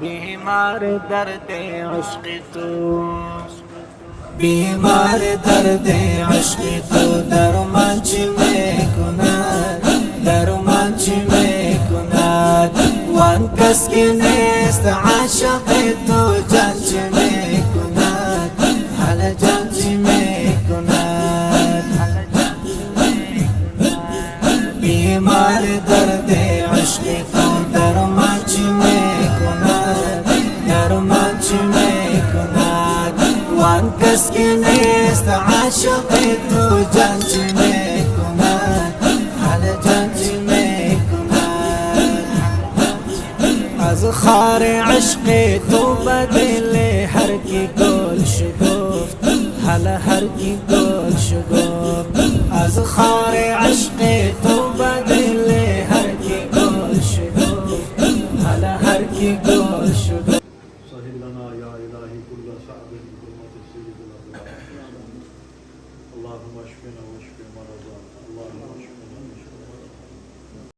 بیمار درد عشق تو، بیمار درد عشق تو، درمان چی میکند، درمان چی میکند؟ وان کس که نیست عاشق تو، جان چی میکند، حالا جان چی میکند؟ بیمار درد عشق تو، درمان چی میکند، درمان چی میکند؟ وان کس که نیست عاشق تو، جان چی میکند، حالا جان چی میکند؟ از خار عشق تو بدل هر کی گل شگفت، حالا هر کی گل شگفت. از خار عشق تو بدل هر کی گل شگفت، حالا هر کی گل شگفت. سهل لنا يا إلهي كل صعب بحرمة سيد الأخلاق.